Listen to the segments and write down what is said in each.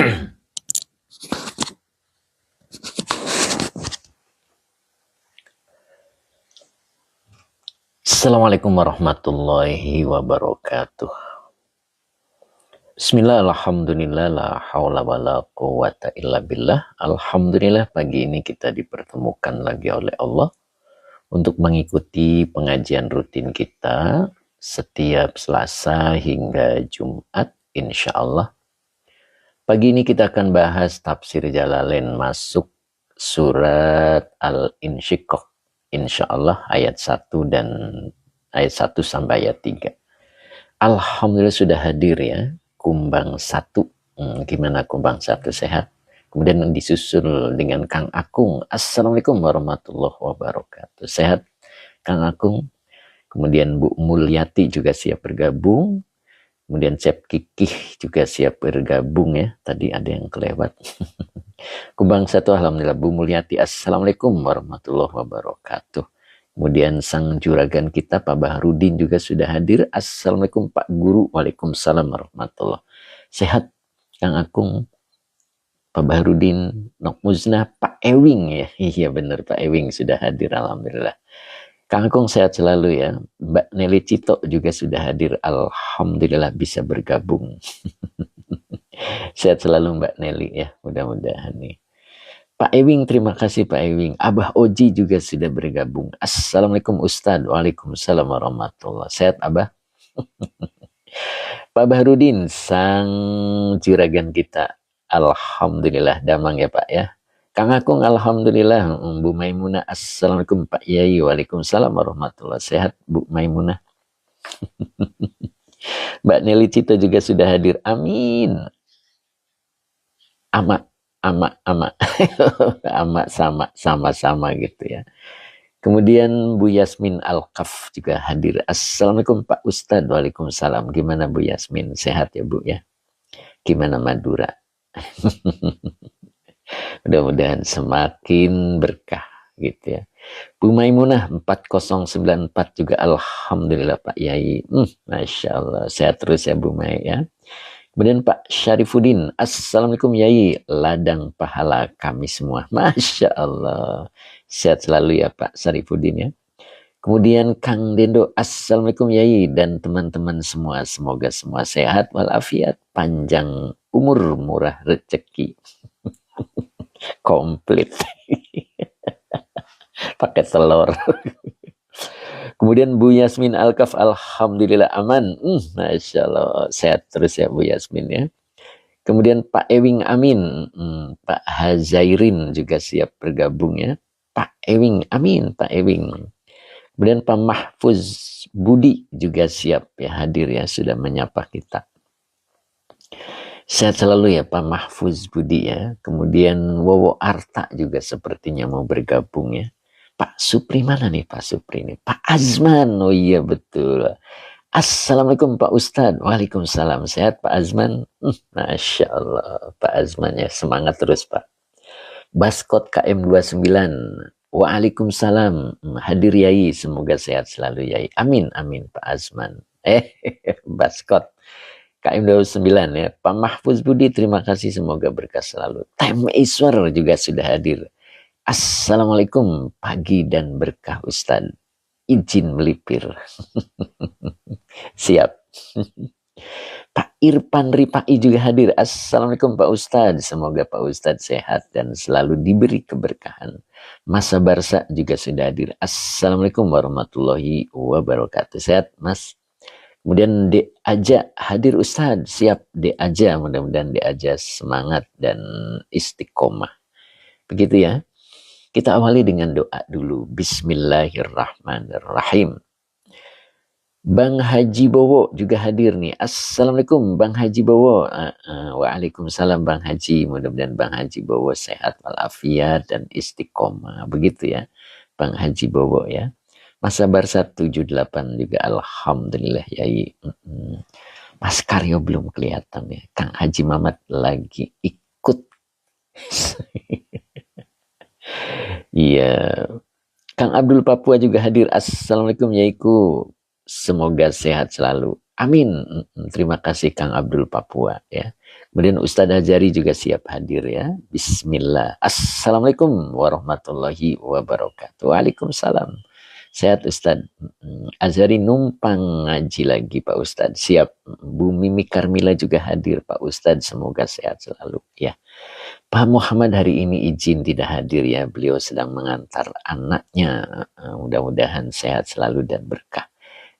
Assalamualaikum warahmatullahi wabarakatuh. Bismillah, alhamdulillah, la hawla wa la quwata illa billah. Alhamdulillah pagi ini kita dipertemukan lagi oleh Allah untuk mengikuti pengajian rutin kita setiap Selasa hingga Jumat, insya Allah. Pagi ini kita akan bahas tafsir Jalalain masuk surat Al-Insyiqaq, insya Allah ayat 1 dan ayat 1 sampai ayat 3. Alhamdulillah sudah hadir ya, Kumbang 1. Gimana Kumbang 1, sehat? Kemudian disusul dengan Kang Akung. Assalamualaikum warahmatullahi wabarakatuh. Sehat Kang Akung? Kemudian Bu Mulyati juga siap bergabung. Kemudian Cep Kikih juga siap bergabung ya. Tadi ada yang kelewat. Kumbang 1, alhamdulillah. Bu Mulyati, assalamualaikum warahmatullahi wabarakatuh. Kemudian sang juragan kita Pak Baharudin juga sudah hadir. Assalamualaikum Pak Guru. Waalaikumsalam warahmatullahi. Sehat Kang Akung, Pak Baharudin, Nok Muznah, Pak Ewing ya. Iya benar Pak Ewing sudah hadir, alhamdulillah. Kang Akung sehat selalu ya. Mbak Nelly Cito juga sudah hadir, alhamdulillah bisa bergabung. Sehat selalu Mbak Nelly ya, mudah-mudahan nih. Pak Ewing, terima kasih Pak Ewing. Abah Oji juga sudah bergabung. Assalamualaikum Ustadz. Waalaikumsalam warahmatullahi. Sehat Abah? Pak Baharudin, sang juragan kita. Alhamdulillah, damang ya Pak ya. Kang Akung, alhamdulillah. Bu Maimunah, assalamualaikum Pak Yai. Waalaikumsalam warahmatullahi. Sehat Bu Maimunah. Mbak Nelly Cito juga sudah hadir. Amin. Ama sama-sama gitu ya. Kemudian Bu Yasmin Al-Kaf juga hadir. Assalamualaikum Pak Ustadz. Waalaikumsalam. Gimana Bu Yasmin? Sehat ya Bu ya? Gimana Madura? Mudah-mudahan semakin berkah gitu ya. Bu Maimunah 4094 juga alhamdulillah Pak Yai. Masya Allah. Sehat terus ya Bu Mai ya. Kemudian Pak Syarifuddin, assalamualaikum Yai, ladang pahala kami semua. Masya Allah, sehat selalu ya Pak Syarifuddin ya. Kemudian Kang Dendo, assalamualaikum Yai dan teman-teman semua. Semoga semua sehat walafiat, panjang umur, murah rezeki. Komplit. Pakai telur. Kemudian Bu Yasmin Al-Kaf, alhamdulillah aman. Masya Allah, sehat terus ya Bu Yasmin ya. Kemudian Pak Ewing Amin, Pak Hazairin juga siap bergabung ya. Pak Ewing Amin, Pak Ewing. Kemudian Pak Mahfuz Budi juga siap ya, hadir ya, sudah menyapa kita. Sehat selalu ya Pak Mahfuz Budi ya. Kemudian Wowo Arta juga sepertinya mau bergabung ya. Pak Supri mana nih Pak Supri nih? Pak Azman, oh iya betul. Assalamualaikum Pak Ustadz. Waalaikumsalam. Sehat Pak Azman? Masya Allah Pak Azman ya, semangat terus Pak. Baskot KM29. Waalaikumsalam. Hadir Yai, semoga sehat selalu Yai. Amin, amin Pak Azman. Baskot KM29 ya. Pak Mahfuz Budi, terima kasih, semoga berkah selalu. Time Iswar juga sudah hadir. Assalamualaikum, pagi dan berkah Ustadz. Izin melipir. Siap. Pak Irfan Ripai juga hadir. Assalamualaikum Pak Ustadz. Semoga Pak Ustadz sehat dan selalu diberi keberkahan. Masa Barsa juga sudah hadir. Assalamualaikum warahmatullahi wabarakatuh. Sehat Mas? Kemudian Dek Aja hadir Ustadz. Siap Dek Aja. Mudah-mudahan Dek Aja semangat dan istiqomah. Begitu ya. Kita awali dengan doa dulu. Bismillahirrahmanirrahim. Bang Haji Bowo juga hadir nih. Assalamualaikum Bang Haji Bowo. Waalaikumsalam Bang Haji. Mudah-mudahan Bang Haji Bowo sehat walafiat dan istiqomah. Begitu ya Bang Haji Bowo ya. Masa Barsa 78 juga alhamdulillah Yai. Mas Karyo belum kelihatan ya. Kang Haji Mamat lagi ikut. Iya. Kang Abdul Papua juga hadir. Assalamualaikum Yaiku. Semoga sehat selalu. Amin. Terima kasih Kang Abdul Papua ya. Kemudian Ustadz Hajari juga siap hadir ya. Bismillah. Assalamualaikum warahmatullahi wabarakatuh. Waalaikumsalam. Sehat Ustadz. Azhari numpang ngaji lagi Pak Ustadz. Siap. Bu Mimi Karmila juga hadir Pak Ustadz. Semoga sehat selalu ya. Pak Muhammad hari ini izin tidak hadir ya. Beliau sedang mengantar anaknya. Mudah-mudahan sehat selalu dan berkah.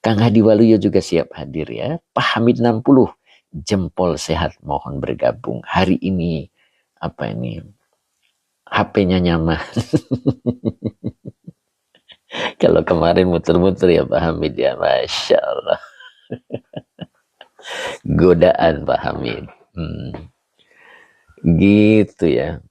Kang Hadi Waluyo juga siap hadir ya. Pak Hamid 60 jempol sehat mohon bergabung. Hari ini apa ini? HP-nya nyaman. Kalau kemarin muter-muter ya Pak Hamid ya, Masya Allah. Godaan Pak Hamid. Gitu ya.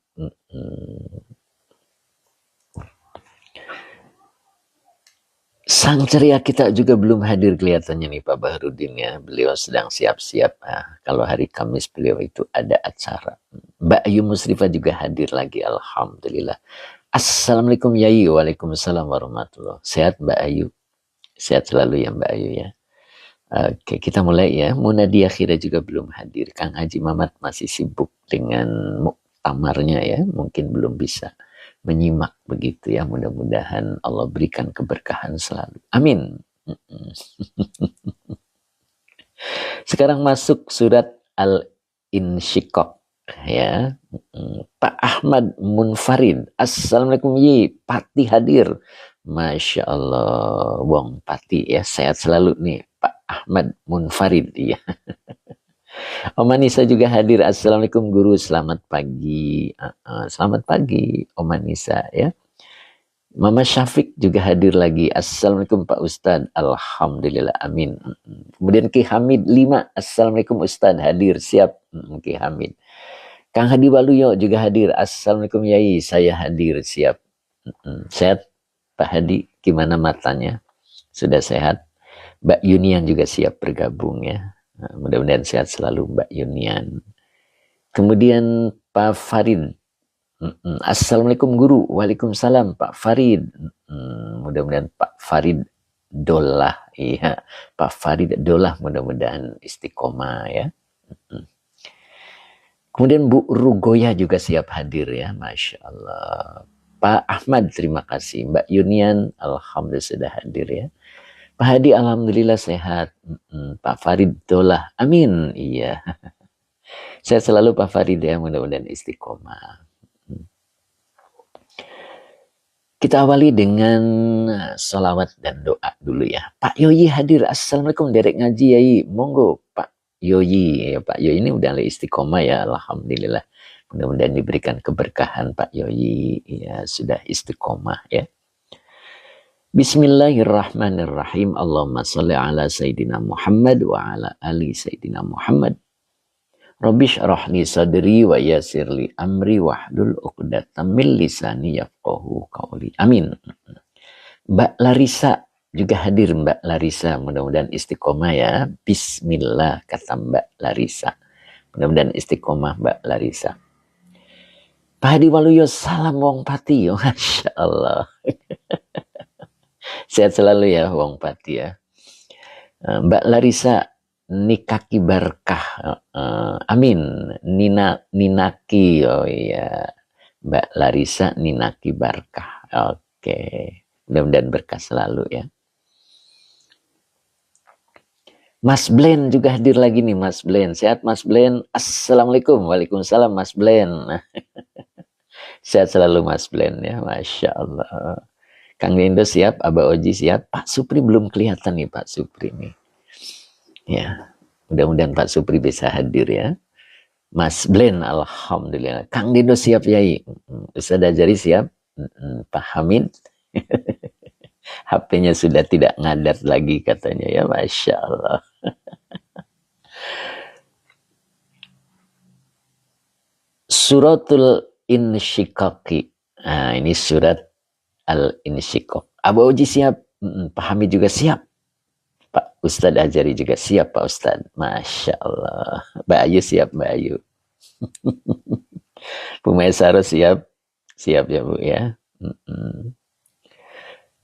Sang ceria kita juga belum hadir kelihatannya nih Pak Bahrudin ya. Beliau sedang siap-siap. Nah, kalau hari Kamis beliau itu ada acara. Mbak Ayu Musrifah juga hadir lagi. Alhamdulillah. Assalamualaikum Yai. Waalaikumsalam warahmatullahi. Sehat Mbak Ayu. Sehat selalu ya Mbak Ayu ya. Oke, kita mulai ya. Munadia Khira juga belum hadir. Kang Haji Mamat masih sibuk dengan muktamarnya ya. Mungkin belum bisa menyimak begitu ya. Mudah-mudahan Allah berikan keberkahan selalu. Amin. Sekarang masuk surat Al-Insyiqaq ya. Pak Ahmad Munfarid. Assalamualaikum Yi. Pati hadir. Masya Allah. Wong Pati ya. Sehat selalu nih Pak Ahmad Munfarid ya. Om Anissa juga hadir. Assalamualaikum guru, selamat pagi. Selamat pagi Om Anissa ya. Mama Syafiq juga hadir lagi. Assalamualaikum Pak Ustadz. Alhamdulillah amin. Kemudian Ki Hamid 5. Assalamualaikum Ustadz, hadir siap Ki Hamid. Kang Hadi Waluyo juga hadir. Assalamualaikum Yai, saya hadir siap. Sehat Pak Hadi, gimana matanya? Sudah sehat? Mbak Yunian juga siap bergabung ya. Mudah-mudahan sehat selalu Mbak Yunian. Kemudian Pak Farid. Assalamualaikum guru. Waalaikumsalam Pak Farid. Mudah-mudahan Pak Farid Dolah. Iya, Pak Farid Dolah mudah-mudahan istiqomah ya. Kemudian Bu Rugoya juga siap hadir ya. Masya Allah. Pak Ahmad terima kasih. Mbak Yunian alhamdulillah sudah hadir ya. Pak Hadi alhamdulillah sehat. Pak Farid Dolah. Amin. Iya. Saya selalu Pak Farid ya, mudah-mudahan istiqomah. Kita awali dengan salawat dan doa dulu ya. Pak Yoyi hadir. Assalamualaikum derek ngaji Yai. Monggo Pak Yoyi. Ya, Pak Yoyi ini udah istiqomah ya. Alhamdulillah. Mudah-mudahan diberikan keberkahan Pak Yoyi. Ya sudah istiqomah ya. Bismillahirrahmanirrahim. Allahumma salli ala Sayyidina Muhammad wa ala ali Sayyidina Muhammad. Rabbi syrah li sadri wa yassir li amri wahlul 'uqdatam min lisani yafqahu qawli. Amin. Mbak Larissa juga hadir Mbak Larissa. Mudah-mudahan istiqomah ya. Bismillah kata Mbak Larissa. Mudah-mudahan istiqomah Mbak Larissa. Pak Hadi Waluyo salam Wong Pati. Masya Allah. Sehat selalu ya Wong Pati ya. Mbak Larissa nikaki berkah. Amin. Ninaki. Oh iya. Mbak Larissa ninaki berkah. Oke. Mudah-mudahan berkah selalu ya. Mas Blen juga hadir lagi nih Mas Blen. Sehat Mas Blen. Assalamualaikum. Waalaikumsalam Mas Blen. Sehat selalu Mas Blen ya. Masya Allah. Kang Dindo siap, Abah Oji siap. Pak Supri belum kelihatan nih Pak Supri nih. Ya, mudah-mudahan Pak Supri bisa hadir ya. Mas Blen, alhamdulillah. Kang Dindo siap Yai. Ustadz Hajari siap. Pak Hamid. HP-nya sudah tidak ngadat lagi katanya ya, Masya Allah. Suratul Insyiqaqi. Nah, ini surat Al-Insyiqaq. Abu Uji siap. Pak Hamid juga siap. Pak Ustadz Hajari juga siap Pak Ustadz. Masya Allah. Mbak Ayu siap Mbak Ayu. Bu Maisaro siap. Siap ya Bu ya.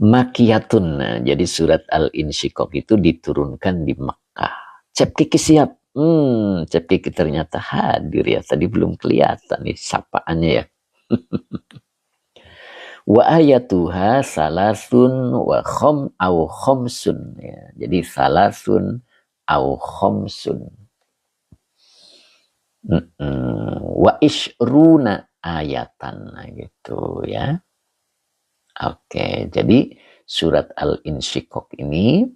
Makiyatun. Nah, jadi surat Al-Insyiqaq itu diturunkan di Mekah. Cep Kiki siap. Cep Kiki ternyata hadir ya. Tadi belum kelihatan nih sapaannya ya. Wa ayatuha salasun wa au khomsun ya. Jadi salasun au khomsun. Wa ishruna ayatan nah, gitu ya. Oke, jadi surat Al-Insyiqaq ini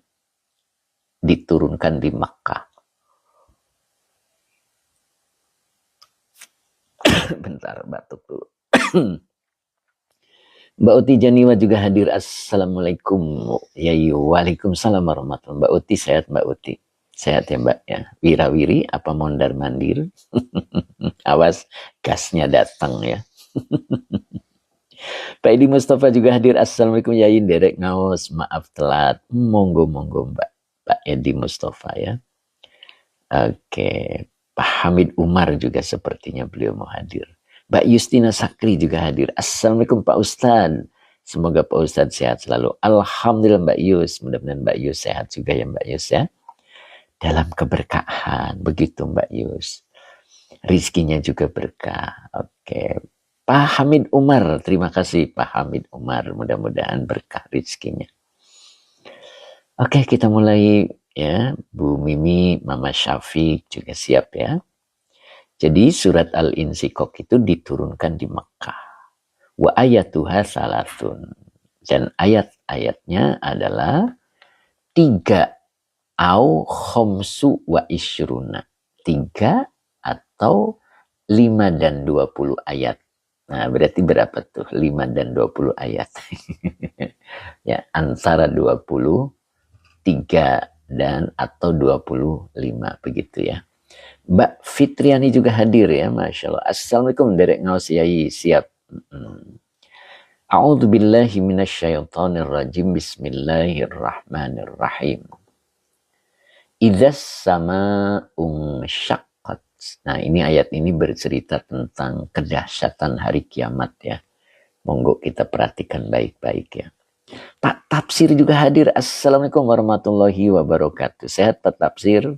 diturunkan di Makkah. Bentar, batuk dulu. Mbak Uti Janiwa juga hadir. Assalamualaikum. Ya, waalaikumsalam warahmatullahi. Mbak Uti sehat, Mbak Uti. Sehat ya Mbak ya. Wirawiri apa mondar mandir. Awas gasnya datang ya. Pak Edi Mustafa juga hadir. Assalamualaikum Yayin derek ngaos. Maaf telat. Monggo Mbak. Pak Edi Mustafa ya. Oke. Pak Hamid Umar juga sepertinya beliau mau hadir. Mbak Justina Sakri juga hadir. Assalamualaikum Pak Ustadz. Semoga Pak Ustadz sehat selalu. Alhamdulillah Mbak Yus. Mudah-mudahan Mbak Yus sehat juga ya Mbak Yus ya. Dalam keberkahan. Begitu Mbak Yus. Rizkinya juga berkah. Oke. Pak Hamid Umar. Terima kasih Pak Hamid Umar. Mudah-mudahan berkah rizkinya. Oke, kita mulai ya. Bu Mimi, Mama Syafiq juga siap ya. Jadi surat Al-Insyiqaq itu diturunkan di Mekah. Wa ayatuha salatun. Dan ayat-ayatnya adalah 3 au khomsu wa isyruna. 3 atau 5 dan 20 ayat. Nah, berarti berapa tuh? 5 dan 20 ayat. Ya, antara 23 dan atau 25 begitu ya. Mbak Fitriani juga hadir ya, Masya Allah. Assalamualaikum, derek ngaos yai, siap. A'udzu billahi minasyaitonir rajim. Bismillahirrahmanirrahim. Idzas sama'un syaqqat. Nah, ini ayat ini bercerita tentang kedahsyatan hari kiamat ya. Monggo kita perhatikan baik-baik ya. Pak Tafsir juga hadir. Assalamualaikum warahmatullahi wabarakatuh. Sehat Pak Tafsir?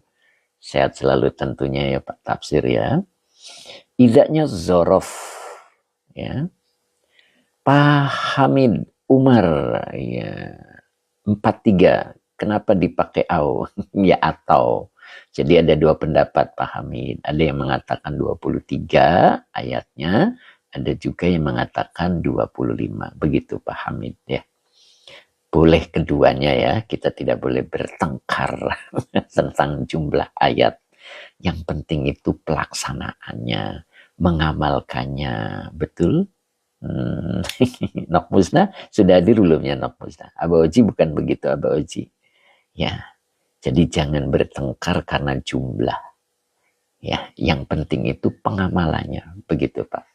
Sehat selalu tentunya ya Pak Tafsir ya. Idaknya zorof ya. Pak Hamid Umar ya. 43. Kenapa dipakai au? Ya atau. Jadi ada 2 pendapat Pak Hamid. Ada yang mengatakan 23 ayatnya. Ada juga yang mengatakan 25. Begitu Pak Hamid ya. Boleh keduanya ya, kita tidak boleh bertengkar tentang jumlah ayat. Yang penting itu pelaksanaannya, mengamalkannya, betul? Nok Musna sudah hadir belum ya Nok Musna? Aba Oji bukan begitu Aba Oji. Ya, jadi jangan bertengkar karena jumlah. Ya, yang penting itu pengamalannya, begitu Pak.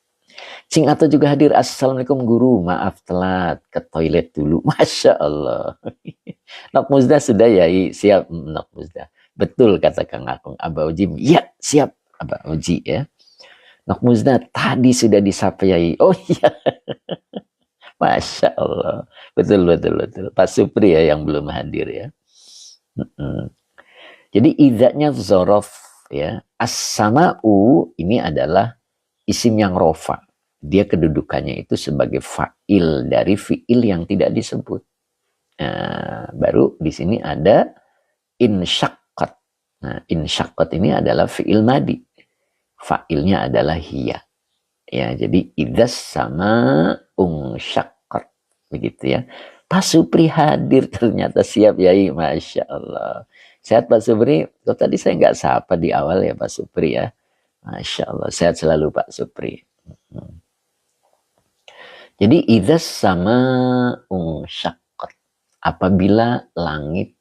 Cing Ato juga hadir. Assalamualaikum guru, maaf telat ke toilet dulu. Masya Allah. Nok Musda sudah ya, siap Nok Musda. Betul kata Kang Akung. Aba Uji, ya siap Aba Uji ya. Nok Musda tadi sudah disapa ya. Oh iya. Masya Allah. Betul. Pak Supri ya yang belum hadir ya. Jadi idzanya zorof ya. As-sama'u ini adalah isim yang rofa. Dia kedudukannya itu sebagai fa'il dari fi'il yang tidak disebut. Nah, baru di sini ada insyaqqat. Nah, insyaqqat ini adalah fi'il madi. Fa'ilnya adalah hiya. Ya, jadi idzas sama unsyaqqat. Begitu ya. Pak Supri hadir ternyata siap ya. Masya Allah. Sehat Pak Supri. Kok tadi saya nggak sapa di awal ya Pak Supri ya. Masya Allah. Sehat selalu Pak Supri. Jadi idzas sama unsyaqqat. Apabila langit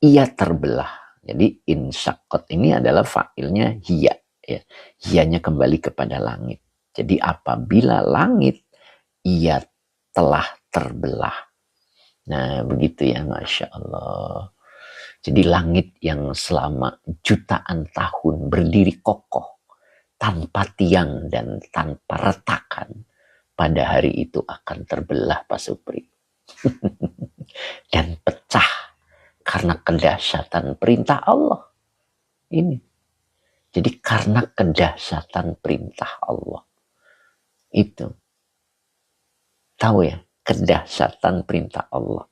ia terbelah. Jadi insyaqqat ini adalah fa'ilnya hiya. Ya. Hiyanya kembali kepada langit. Jadi apabila langit ia telah terbelah. Nah begitu ya Masya Allah. Jadi langit yang selama jutaan tahun berdiri kokoh. Tanpa tiang dan tanpa retakan. Pada hari itu akan terbelah Pak Supri. Dan pecah karena kedahsyatan perintah Allah. Ini. Jadi karena kedahsyatan perintah Allah. Itu. Tahu ya, kedahsyatan perintah Allah.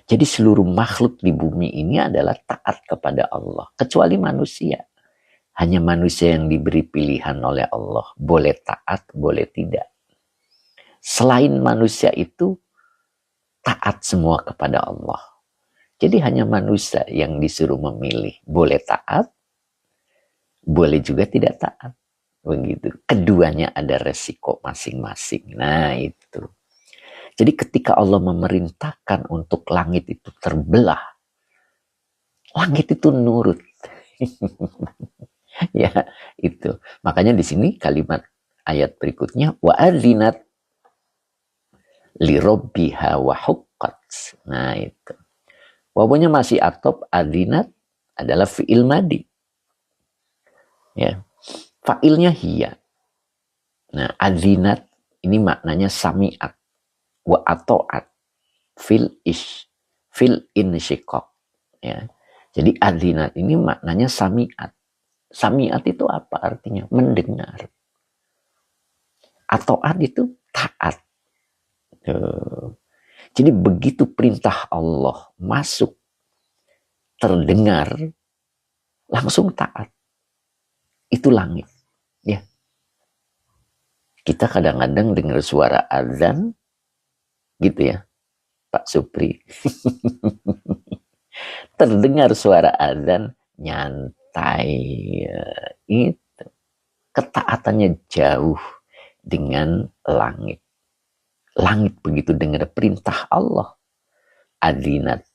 Jadi seluruh makhluk di bumi ini adalah taat kepada Allah. Kecuali manusia. Hanya manusia yang diberi pilihan oleh Allah. Boleh taat, boleh tidak. Selain manusia itu, taat semua kepada Allah. Jadi hanya manusia yang disuruh memilih. Boleh taat, boleh juga tidak taat. Begitu. Keduanya ada resiko masing-masing. Nah itu. Jadi ketika Allah memerintahkan untuk langit itu terbelah, langit itu nurut. Ya, itu. Makanya di sini kalimat ayat berikutnya wa'adzinat li rabbiha wa huqqat. Nah, itu. Wawunya masih atop, adzinat adalah fi'il madi. Ya. Fa'ilnya hiya. Nah, adzinat ini maknanya sami'at wa ato'at fil insyiqaq, ya. Jadi adzinat ini maknanya sami'at. Sami'at itu apa artinya? Mendengar. Ato'at itu taat. Jadi begitu perintah Allah masuk, terdengar, langsung taat. Itu langit. Ya. Kita kadang-kadang dengar suara azan, gitu ya, Pak Supri. Terdengar suara azan, nyantai. Itu. Ketaatannya jauh dengan langit. Langit begitu dengar perintah Allah. Adzinat.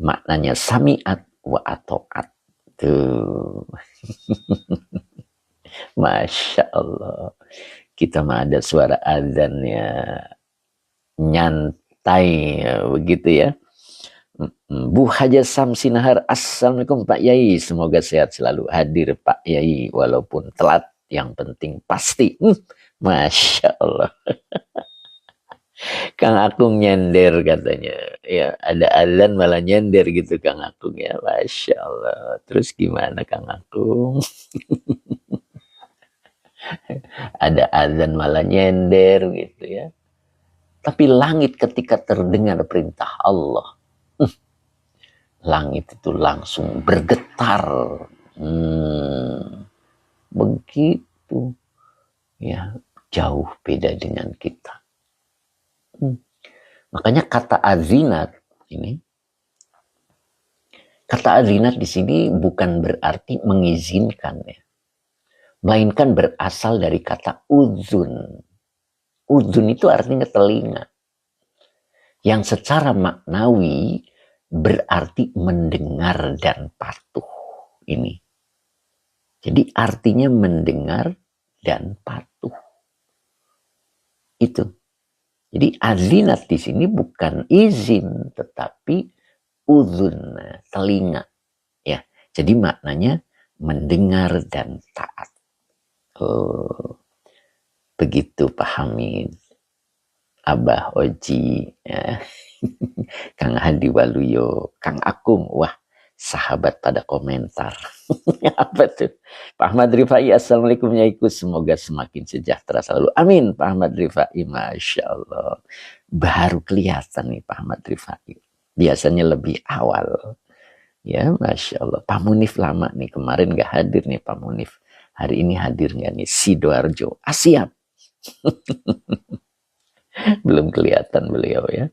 Maknanya sami'at wa ato'at. Tuh. Masya Allah. Kita mah ada suara azannya. Nyantai. Begitu ya. Bu Haja Samsinahar. Assalamualaikum Pak Yai. Semoga sehat selalu. Hadir Pak Yai. Walaupun telat. Yang penting pasti. Masya Allah. Kang Akung nyender katanya. Ya, ada azan malah nyender gitu Kang Akung ya. Masya Allah. Terus gimana Kang Akung? Ada azan malah nyender gitu ya. Tapi langit ketika terdengar perintah Allah, langit itu langsung bergetar. Begitu. Ya, jauh beda dengan kita. Makanya kata azinat ini, kata azinat di sini bukan berarti mengizinkan ya, melainkan berasal dari kata uzun. Uzun itu artinya telinga, yang secara maknawi berarti mendengar dan patuh. Ini, jadi artinya mendengar dan patuh. Itu. Jadi azinat di sini bukan izin, tetapi uzun, telinga. Ya, jadi maknanya mendengar dan taat. Oh, begitu Pak Hamid, Abah Oji, ya. Kang Hadi Waluyo, Kang Akung, wah sahabat pada komentar. Apa tuh? Pak Ahmad Rifai, assalamualaikum yaiku, semoga semakin sejahtera selalu. Amin Pak Ahmad Rifai, masya Allah. Baru kelihatan nih Pak Ahmad Rifai. Biasanya lebih awal. Ya masya Allah. Pak Munif lama nih, kemarin gak hadir nih Pak Munif. Hari ini hadir gak nih? Sidoarjo. Siap. Belum kelihatan beliau ya.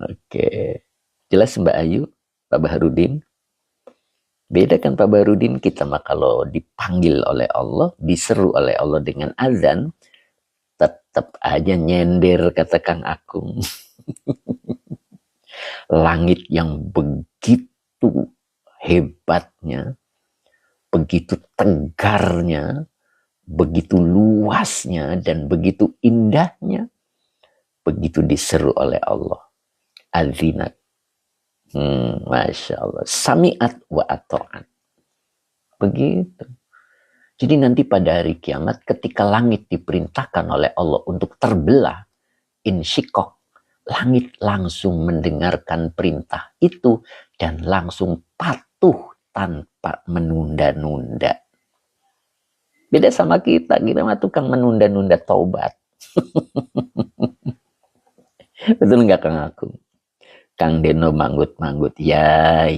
Oke. Jelas Mbak Ayu, Pak Baharudin. Beda kan Pak Baharudin, kita mah kalau dipanggil oleh Allah, diseru oleh Allah dengan azan, tetap aja nyender kata Kang Akung. Langit yang begitu hebatnya, begitu tegarnya, begitu luasnya, dan begitu indahnya, begitu diseru oleh Allah. Azinat. Masya Allah. Sami'at wa ato'at. Begitu. Jadi nanti pada hari kiamat ketika langit diperintahkan oleh Allah untuk terbelah, insyiqaq, langit langsung mendengarkan perintah itu dan langsung patuh tanpa menunda-nunda. Beda sama kita mah tukang menunda-nunda taubat. Betul nggak Kang Akung? Kang Deno manggut-manggut, ya.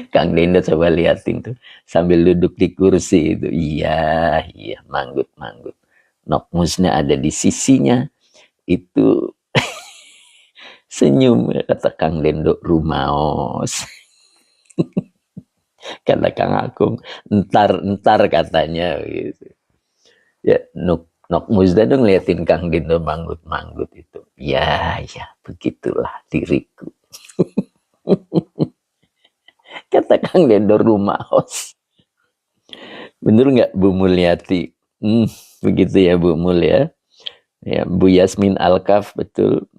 Kang Deno coba liatin tuh, sambil duduk di kursi itu, iya, manggut-manggut. Nok Musna ada di sisinya, itu senyum, kata Kang Dendo, rumaos. Kata Kang Akung, entar katanya gitu. Ya, Nok Musda dong liatin Kang Dendo manggut-manggut itu. Ya, begitulah diriku. Kata Kang Dendo rumaos. Bener nggak Bu Mulyati? Begitu ya Bu Mul ya. Ya, Bu Yasmin Alkaf betul.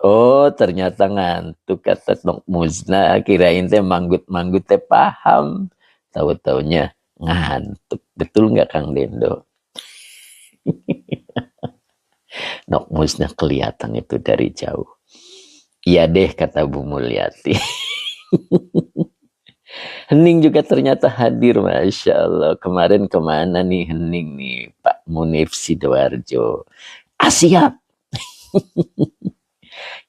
Oh, ternyata ngantuk kata Nok Musna. Kirain teh manggut-manggut teh paham. Tahu-taunya ngantuk. Betul nggak Kang Dendo? Nok Musna kelihatan itu dari jauh. Iya deh kata Bu Mulyati. Hening juga ternyata hadir, Masya Allah. Kemarin kemana nih Hening nih, Pak Munif Sidoarjo. Siap.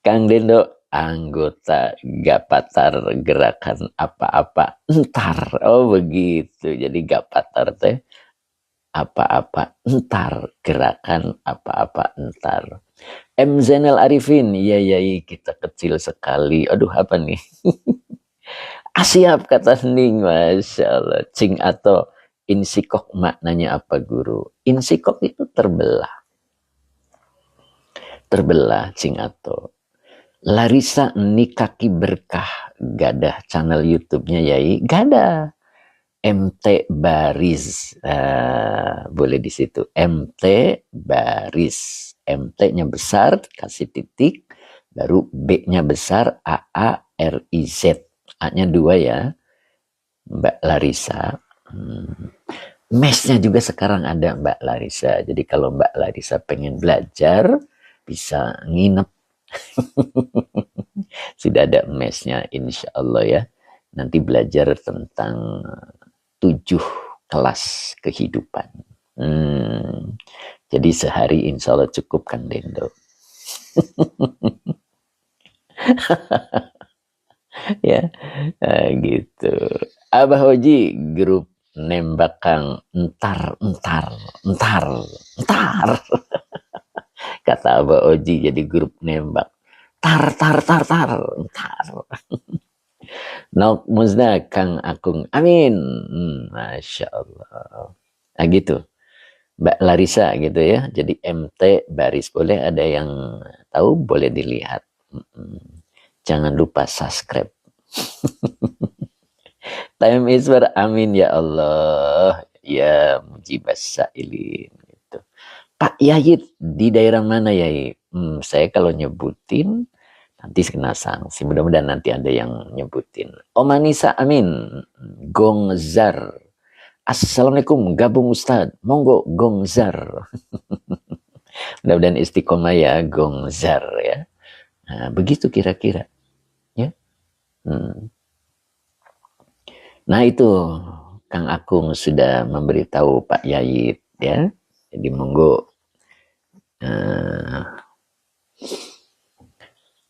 Kang Dendo, anggota Gapatar gerakan apa-apa entar. Oh begitu, jadi Gapatar teh apa-apa entar, gerakan apa-apa entar. M. Zainal Arifin, iya kita kecil sekali. Aduh apa nih? Siap kata Ning, Masya Allah. Cing atau insikok maknanya apa guru? Insikok itu terbelah. Terbelah cing atau. Larissa Nikaki Berkah, gadah channel YouTube-nya Yai, gadah. MT Baris, boleh di situ. MT Baris, MT-nya besar, kasih titik, baru B-nya besar, AARIZ. A-nya 2 ya, Mbak Larissa. Mesnya juga sekarang ada Mbak Larissa. Jadi kalau Mbak Larissa pengen belajar, bisa nginep. Sudah ada mesnya insya Allah ya. Nanti belajar tentang 7 kelas kehidupan. Jadi sehari insya Allah cukup Kang Dendo. Ya, gitu. Abah Oji grup nembak Kang entar. Kata Abah Oji jadi grup nembak. Tar. Entar. Nok Musna Kang Akung. Amin. Masya Allah. Nah gitu. Mbak Larissa gitu ya. Jadi MT Baris. Boleh ada yang tahu? Boleh dilihat. Jangan lupa subscribe. Time is for amin ya Allah. Ya mujibas sa'ilin. Gitu. Pak Yayit di daerah mana Yai? Saya kalau nyebutin nanti kena sanksi. Mudah-mudahan nanti ada yang nyebutin. Om Anissa amin. Gongzar. Assalamualaikum gabung Ustadz. Monggo Gongzar. Mudah-mudahan istiqomah ya Gongzar ya. Nah, begitu kira-kira. Ya. Nah itu Kang Akung sudah memberitahu Pak Yayit ya. Jadi monggo.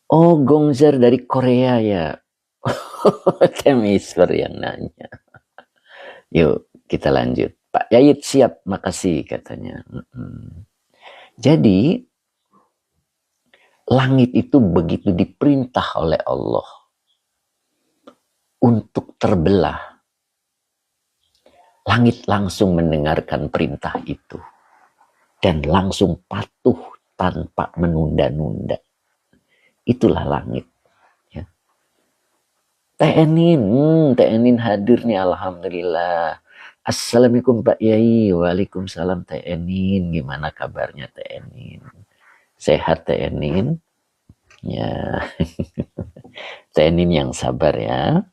Oh Gongzar dari Korea ya. Temisper yang nanya. Yuk kita lanjut. Pak Yayit siap, makasih katanya. Jadi langit itu begitu diperintah oleh Allah untuk terbelah. Langit langsung mendengarkan perintah itu dan langsung patuh tanpa menunda-nunda. Itulah langit. Ya. TNIN hadir nih alhamdulillah. Assalamualaikum Pak Yai. Waalaikumsalam TNIN. Gimana kabarnya TNIN? Sehat TNIN? Ya. TNIN yang sabar ya.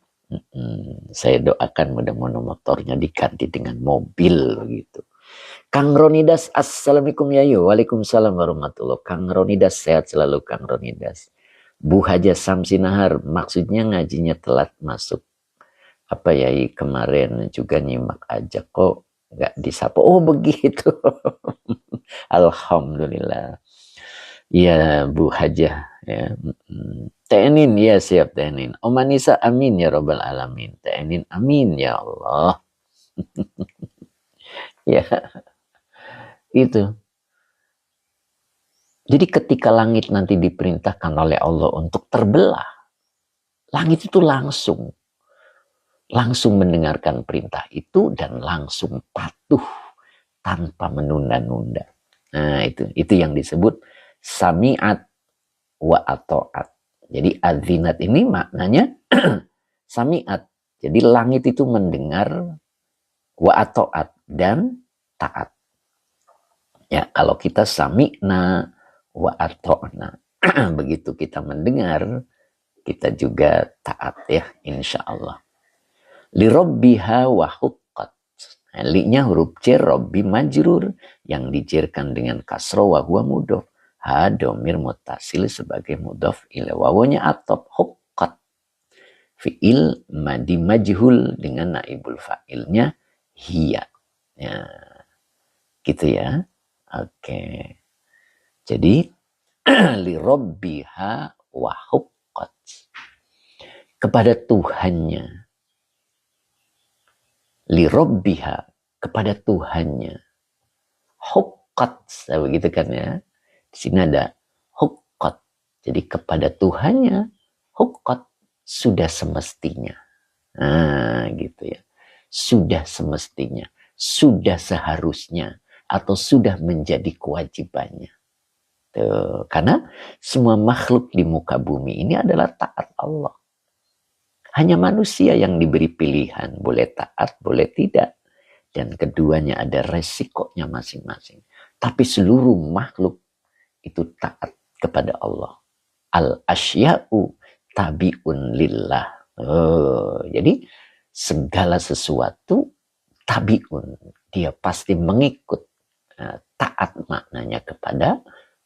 Saya doakan mudah-mudahan motornya diganti dengan mobil gitu. Kang Ronidas, assalamualaikum Yayu. Waalaikumsalam warahmatullahi. Kang Ronidas sehat selalu Kang Ronidas. Bu Haja Samsinahar, maksudnya ngajinya telat masuk. Apa ya, kemarin juga nyimak aja kok nggak disapa. Oh begitu. Alhamdulillah. Iya Bu Haja ya. Tenin ya, siap Tenin. Om Anissa amin ya robbal alamin. Tenin amin ya Allah. Ya itu. Jadi ketika langit nanti diperintahkan oleh Allah untuk terbelah, langit itu langsung mendengarkan perintah itu dan langsung patuh tanpa menunda-nunda. Nah itu yang disebut sami'at wa ato'at. Jadi adzinat ini maknanya sami'at. Jadi langit itu mendengar, wa ato'at dan taat. Ya, kalau kita sami'na wa ato'na, begitu kita mendengar, kita juga taat ya, insya Allah. Li rabbiha wa huqqat. Li-nya huruf jar, rabbi majrur, yang dijerkan dengan kasro wa huwa mudhof. Ha domir mutasil sebagai mudhof ila, wawanya atop, huqqat. Fi'il madi majhul dengan naibul fa'ilnya hiya. Ya, gitu ya. Oke. Jadi li rabbiha wa huqqat. Kepada Tuhannya. Li rabbiha, kepada Tuhannya. Huqqat, begitu kan ya. Di sini ada huqqat. Jadi kepada Tuhannya, huqqat, sudah semestinya. Nah, gitu ya. Sudah semestinya, sudah seharusnya, atau sudah menjadi kewajibannya. Tuh, karena semua makhluk di muka bumi ini adalah taat Allah. Hanya manusia yang diberi pilihan, boleh taat, boleh tidak. Dan keduanya ada resikonya masing-masing. Tapi seluruh makhluk itu taat kepada Allah. Al-asya'u tabi'un lillah. Jadi segala sesuatu tabi'un. Dia pasti mengikut. Taat maknanya kepada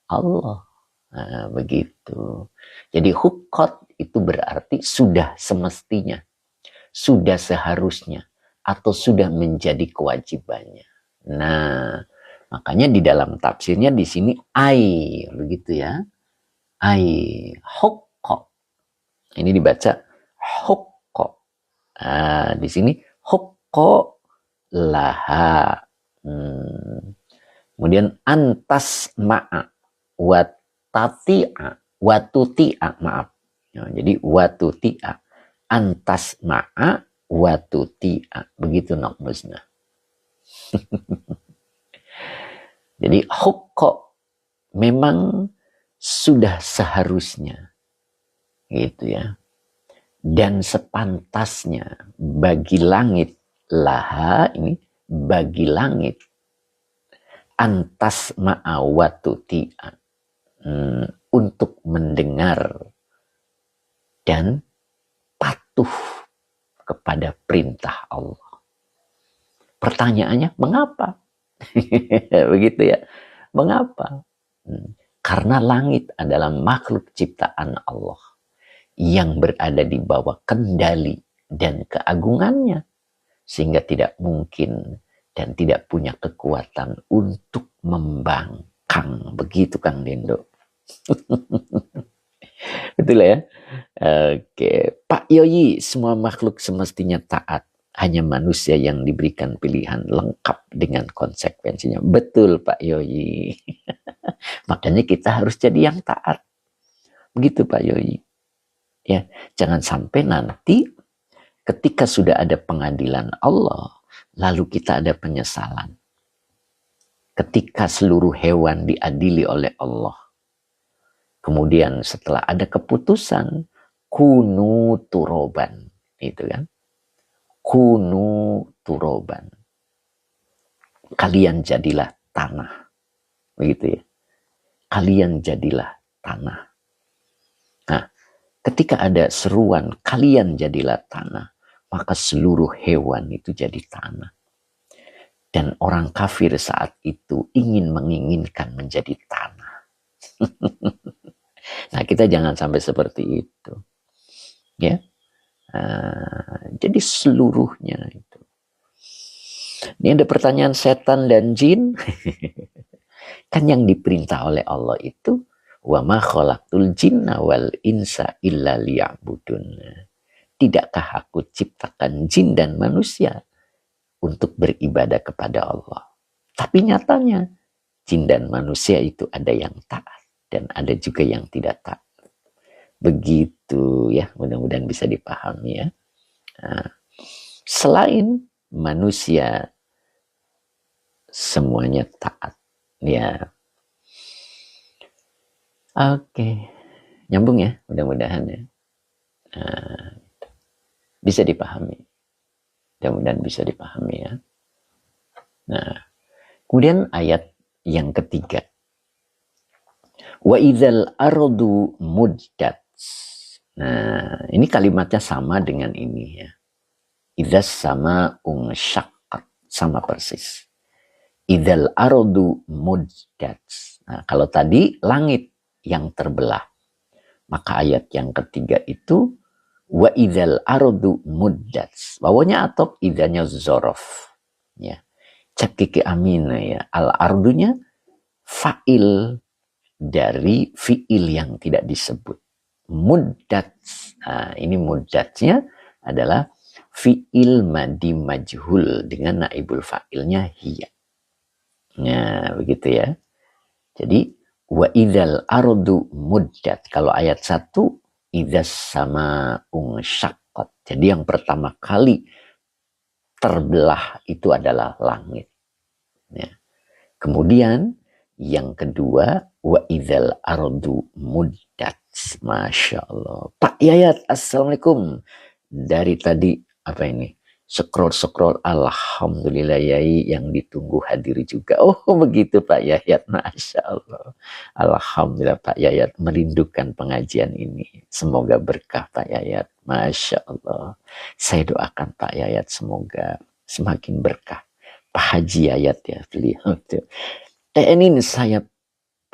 Allah. Begitu. Jadi huqqat itu berarti sudah semestinya, sudah seharusnya, atau sudah menjadi kewajibannya. Nah, makanya di dalam tafsirnya di sini ai, begitu ya. Ai, huqqat. Ini dibaca huqqat. Di sini huqqat laha. Kemudian antas ma'a watuti'a, maaf. Jadi watuti'a, antas ma'a watuti'a, begitu naqmusna. Jadi huqqat memang sudah seharusnya, gitu ya, dan sepantasnya bagi langit, laha ini bagi langit, antas ma'a watuti'a, untuk mendengar dan patuh kepada perintah Allah. Pertanyaannya, mengapa? Begitu ya. Mengapa? Karena langit adalah makhluk ciptaan Allah yang berada di bawah kendali dan keagungannya, sehingga tidak mungkin dan tidak punya kekuatan untuk membangkang. Begitu Kang Dindo. Betul ya. Oke, Pak Yoyi, semua makhluk semestinya taat. Hanya manusia yang diberikan pilihan lengkap dengan konsekuensinya. Betul Pak Yoyi. Makanya kita harus jadi yang taat. Begitu Pak Yoyi. Ya, jangan sampai nanti ketika sudah ada pengadilan Allah, lalu kita ada penyesalan. Ketika seluruh hewan diadili oleh Allah, kemudian setelah ada keputusan, kunu turoban, itu kan, kunu turoban, kalian jadilah tanah, begitu ya, kalian jadilah tanah. Nah, ketika ada seruan kalian jadilah tanah, maka seluruh hewan itu jadi tanah. Dan orang kafir saat itu menginginkan menjadi tanah. Nah, kita jangan sampai seperti itu. Ya. Jadi seluruhnya itu. Ini ada pertanyaan setan dan jin. Kan yang diperintah oleh Allah itu wa ma khalaqtul jinna wal insa illa liya'budun. Tidakkah aku ciptakan jin dan manusia untuk beribadah kepada Allah? Tapi nyatanya jin dan manusia itu ada yang taat dan ada juga yang tidak taat. Begitu ya, mudah-mudahan bisa dipahami ya. Nah, selain manusia semuanya taat ya. Oke, nyambung ya, mudah-mudahan ya. Bisa dipahami. Mudah-mudahan bisa dipahami ya. Nah, kemudian ayat yang ketiga. Wa idzal ardu muddat. Nah, ini kalimatnya sama dengan ini ya. Idzas sama syaqqat, sama persis. Idzal ardu muddat. Nah, kalau tadi langit yang terbelah, maka ayat yang ketiga itu wa idzal ardu muddat. Wawanya atop, idanya zorof. Ya. Cekiki amina ya. Al ardunya fa'il dari fi'il yang tidak disebut. Muddat. Nah, ini muddatnya adalah fi'il madi majhul dengan naibul fa'ilnya hiya. Nah, begitu ya. Jadi wa idzal ardu muddat. Kalau ayat 1 idzas sama syaqqat. Jadi yang pertama kali terbelah itu adalah langit. Ya. Kemudian yang kedua wa idzal ardu muddat. Masya Allah. Pak Yayat, assalamualaikum. Dari tadi apa ini? Scroll. Alhamdulillah Yai, yang ditunggu hadir juga. Oh begitu Pak Yayat, Masya Allah. Alhamdulillah Pak Yayat merindukan pengajian ini. Semoga berkah Pak Yayat. Masya Allah. Saya doakan Pak Yayat semoga semakin berkah. Pak Haji Yayat ya beliau tuh. Ini saya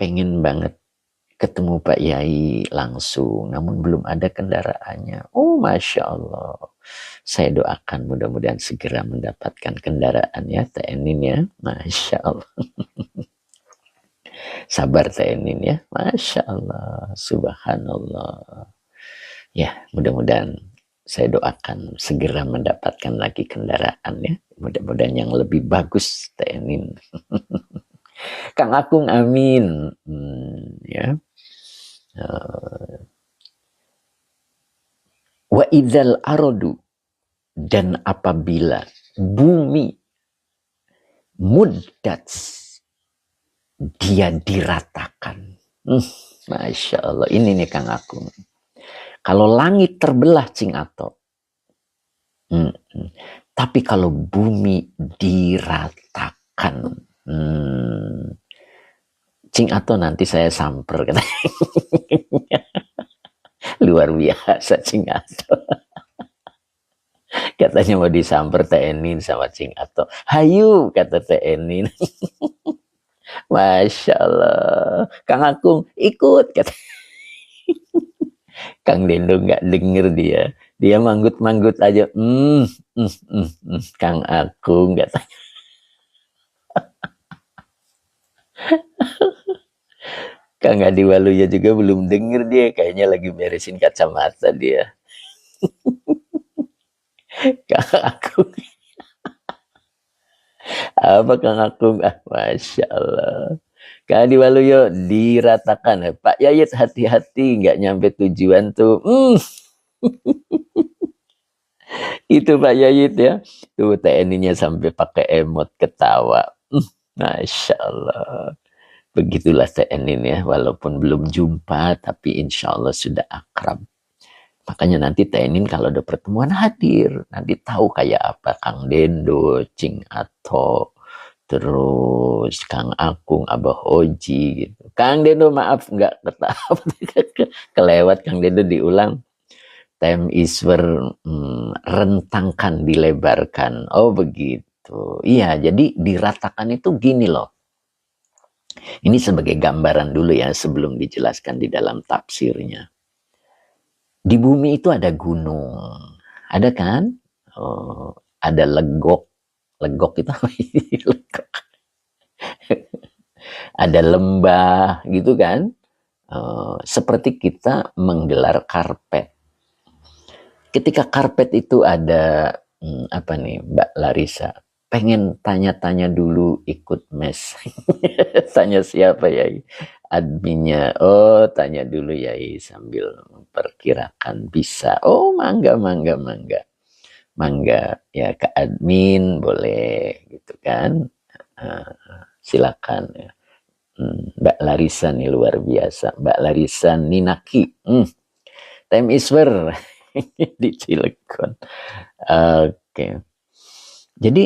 pengen banget ketemu Pak Yai langsung, namun belum ada kendaraannya. Oh Masya Allah. Saya doakan mudah-mudahan segera mendapatkan kendaraan ya TNIN ya. Masya Allah. Sabar TNIN ya. Masya Allah. Subhanallah. Ya mudah-mudahan saya doakan segera mendapatkan lagi kendaraan ya. Mudah-mudahan yang lebih bagus TNIN. Kang Akung amin. Ya. Wa idzal ardu, dan apabila bumi muddat, dia diratakan. Masya Allah, ini nih Kang Akung. Kalau langit terbelah Cing Ato, tapi kalau bumi diratakan, Cing Ato nanti saya samper katanya. Luar biasa Cing Ato. Katanya mau disamper TNIN sama Cing Ato. Hayu kata TNIN. Masya Allah. Kang Akung ikut kata. Kang Dendo nggak denger dia. Dia manggut-manggut aja. Kang Akung katanya. Kang Adi Waluya juga belum denger dia. Kayaknya lagi beresin kacamata dia. Kang Akung. Apa Kang Akung? Masya Allah. Kang Adi Waluyo diratakan. Pak Yayat hati-hati. Nggak nyampe tujuan tuh. Itu Pak Yayat ya. Tuh TNI-nya sampai pakai emot ketawa. Masya Allah. Begitulah TNI ya. Walaupun belum jumpa. Tapi insya Allah sudah akrab. Makanya nanti TNI kalau ada pertemuan hadir. Nanti tahu kayak apa Kang Dendo, Cing Ato, terus Kang Akung, Abah Hoji gitu. Kang Dendo maaf nggak ketahuan. Kelewat Kang Dendo diulang. Time is rentangkan, dilebarkan. Oh begitu. Iya, jadi diratakan itu gini loh. Ini sebagai gambaran dulu ya sebelum dijelaskan di dalam tafsirnya. Di bumi itu ada gunung, ada kan? Oh, ada legok. Legok itu apa? Legok. Ada lembah gitu kan? Seperti kita menggelar karpet. Ketika karpet itu ada apa nih Mbak Larissa, pengen tanya-tanya dulu ikut mes. Tanya siapa ya? Adminnya. Oh, tanya dulu ya sambil memperkirakan bisa. Oh, mangga, mangga, mangga. Mangga ya ke admin boleh gitu kan. Silakan ya. Mbak Larissa nih luar biasa. Mbak Larissa Ninaki. Time is where di Cilegon. Oke. Jadi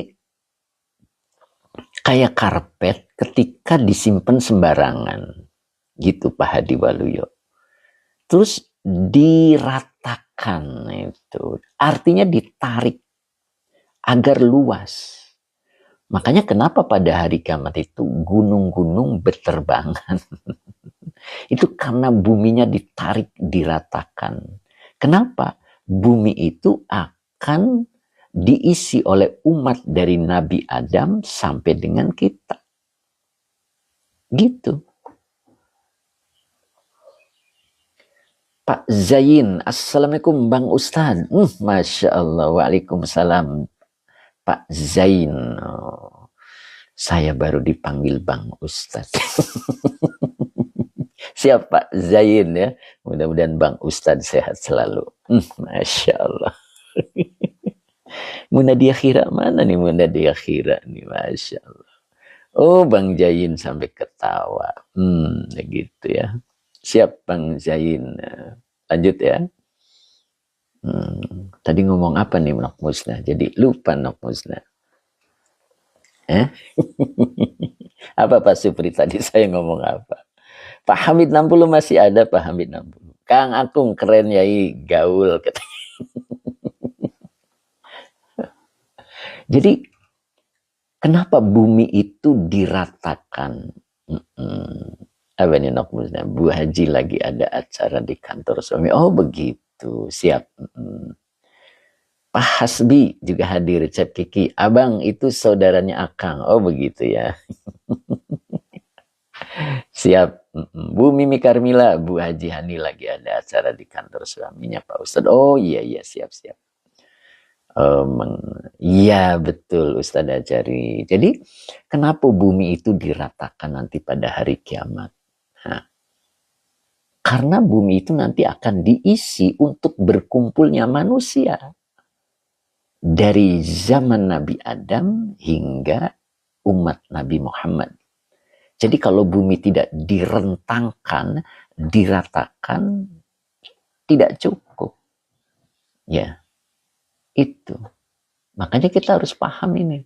kayak karpet ketika disimpan sembarangan. Gitu Pak Hadi Waluyo. Terus diratakan itu. Artinya ditarik agar luas. Makanya kenapa pada hari kiamat itu gunung-gunung berterbangan. Itu karena buminya ditarik, diratakan. Kenapa? Bumi itu akan diisi oleh umat dari Nabi Adam sampai dengan kita. Gitu. Pak Zain, Assalamualaikum Bang Ustadz. Masya Allah, Waalaikumsalam. Pak Zain. Oh, saya baru dipanggil Bang Ustadz. Siap Pak Zain ya. Mudah-mudahan Bang Ustadz sehat selalu. Masya Allah. Munadia Khira mana nih Munadia Khira nih, Masya Allah. Oh Bang Zain sampai ketawa. Gitu ya. Siap Bang Zain. Lanjut ya. Tadi ngomong apa nih Nok Musnah? Jadi lupa Nok Musnah. Apa Pak Supri tadi saya ngomong apa? Pak Hamid 60 masih ada Pak Hamid 60. Kang Akung keren yai gaul katanya. Jadi kenapa bumi itu diratakan? Apa nih Nok Musnah? Bu Haji lagi ada acara di kantor suami. Oh begitu, siap. Pak Hasbi juga hadir, Cep Kiki. Abang itu saudaranya Akang. Oh begitu ya. Siap. Bu Mimi Karmila, Bu Haji Hani lagi ada acara di kantor suaminya Pak Ustadz. Oh iya, siap. Iya betul Ustadz Ajari. Jadi kenapa bumi itu diratakan nanti pada hari kiamat? Karena bumi itu nanti akan diisi untuk berkumpulnya manusia. Dari zaman Nabi Adam hingga umat Nabi Muhammad. Jadi kalau bumi tidak direntangkan, diratakan, tidak cukup. Ya, itu. Makanya kita harus paham ini.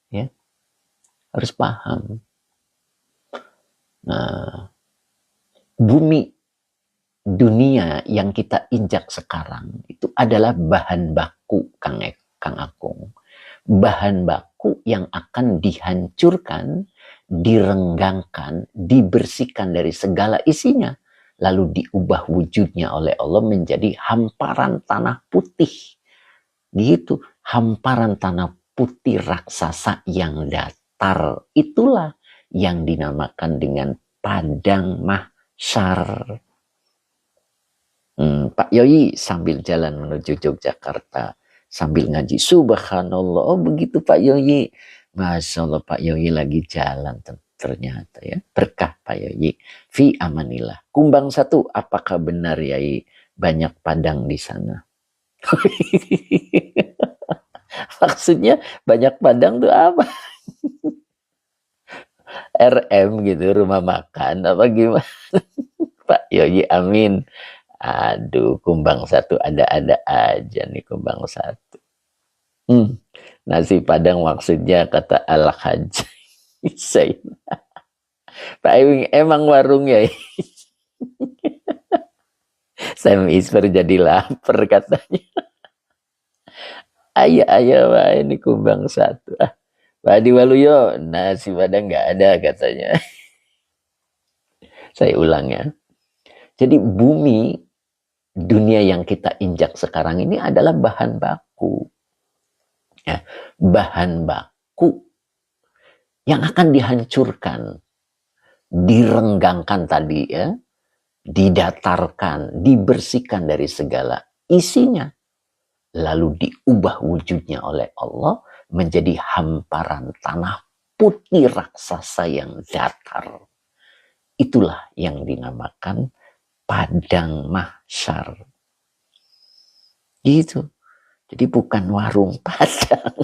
Ya, harus paham. Nah, bumi dunia yang kita injak sekarang itu adalah bahan baku, Kang Akung. Bahan baku yang akan dihancurkan, direnggangkan, dibersihkan dari segala isinya, lalu diubah wujudnya oleh Allah menjadi hamparan tanah putih. Gitu, hamparan tanah putih raksasa yang datar. Itulah yang dinamakan dengan padang mahsyar. Pak Yoi sambil jalan menuju Yogyakarta sambil ngaji subhanallah. Oh begitu Pak Yoi. Masya Allah Pak Yoi lagi jalan ternyata ya. Berkah Pak Yoi. Fi amanillah. Kumbang 1, apakah benar Yai banyak padang di sana? Maksudnya banyak padang tuh apa? RM gitu, rumah makan apa gimana? Pak Yoi amin. Aduh, Kumbang 1 ada-ada aja nih Kumbang 1. Nasi Padang maksudnya kata Al-Hajj. Pak Ewing emang warung ya. Sam Isper jadi lapar katanya. Ayah wah ini Kumbang 1. Pak Hadi Waluyo nasi Padang nggak ada katanya. Saya ulang ya. Jadi bumi, dunia yang kita injak sekarang ini adalah bahan baku. Ya, bahan baku yang akan dihancurkan, direnggangkan tadi ya, didatarkan, dibersihkan dari segala isinya. Lalu diubah wujudnya oleh Allah menjadi hamparan tanah putih raksasa yang datar. Itulah yang dinamakan padang mahsyar. Gitu. Jadi bukan warung padang.